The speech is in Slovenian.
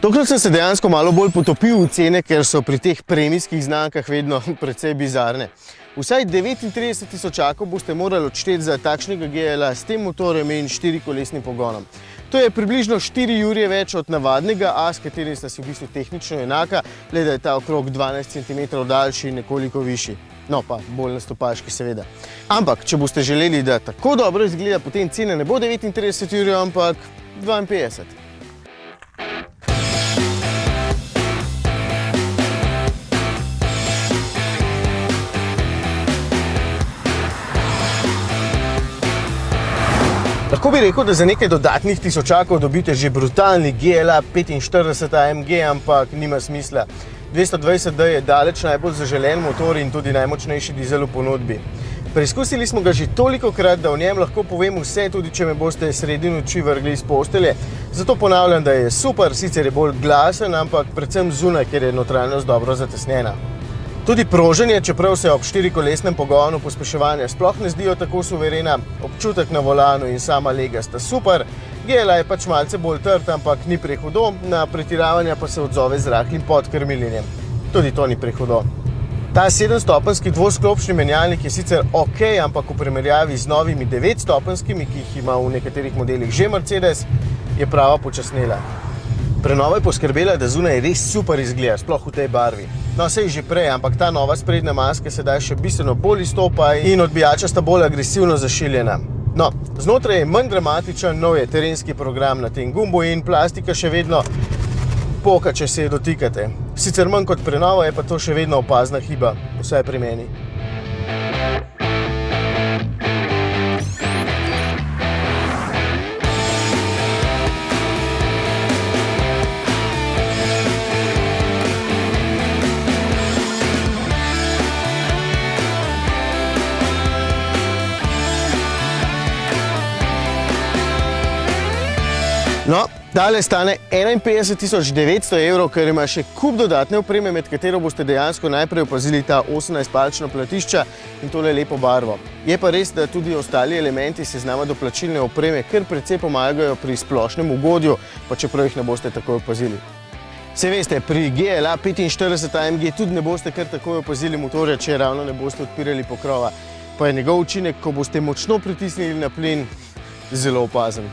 Tokrat sem se dejansko malo bolj potopil v cene, ker so pri teh premijskih znamkah vedno precej bizarne. Vsaj 39 tisočakov boste morali odšteti za takšnega GL-a s tem motorjem in 4-kolesnim pogonom. To je približno 4 jurje več od navadnega A, s katerim sta si v bistvu tehnično enaka, le da je ta okrog 12 cm daljši in nekoliko višji. No, pa bolj nastopaški seveda. Ampak, če boste želeli, da tako dobro izgleda, potem cena ne bo 39 jurjev, ampak 52. Lahko bi rekel, da za nekaj dodatnih tisočakov dobite že brutalni GLA 45 AMG, ampak nima smisla. 220D je daleč najbolj zaželen motor in tudi najmočnejši dizel v ponudbi. Preizkusili smo ga že tolikokrat, da o njem lahko povem vse, tudi če me boste sredi noči vrgli iz postelje. Zato ponavljam, da je super, sicer je bolj glasen, ampak predvsem zunaj, ker je notranjost dobro zatesnjena. Tudi proženje, čeprav se ob 4-kolesnem pogonu pospeševanja sploh ne zdijo tako suverena, občutek na volanu in sama lega sta super. GLA je pač malce bolj trd, ampak ni prehudo, na pretiravanja pa se odzove z rahlim podkrmiljenjem. Tudi to ni prehudo. Ta 7-stopenjski dvosklopčni menjalnik je sicer ok, ampak v primerjavi z novimi 9-stopenjskimi, ki jih ima v nekaterih modelih že Mercedes, je prava počasnela. Prenova je poskrbela, da zunaj res super izgleda, sploh v tej barvi. No, sej že prej, ampak ta nova sprednja maska sedaj še bistveno bolj izstopa in odbijača sta bolj agresivno zašiljena. No, znotraj je manj dramatičen, nov je terenski program na tem gumbu in plastika še vedno poka, če se je dotikate. Sicer manj kot prenova, je pa to še vedno opazna hiba, vsaj pri meni. No, tale stane 51.900 evrov, ker ima še kup dodatne opreme, med katero boste dejansko najprej opazili ta 18-palčna platišča in tole lepo barvo. Je pa res, da tudi ostali elementi seznama doplačilne opreme kar precej pomagajo pri splošnem ugodju, pa čeprav jih ne boste takoj opazili. Saj veste, pri GLA 45 AMG tudi ne boste kar takoj opazili motorja, če ravno ne boste odpirali pokrova. Pa je njegov učinek, ko boste močno pritisnili na plin, zelo opazen.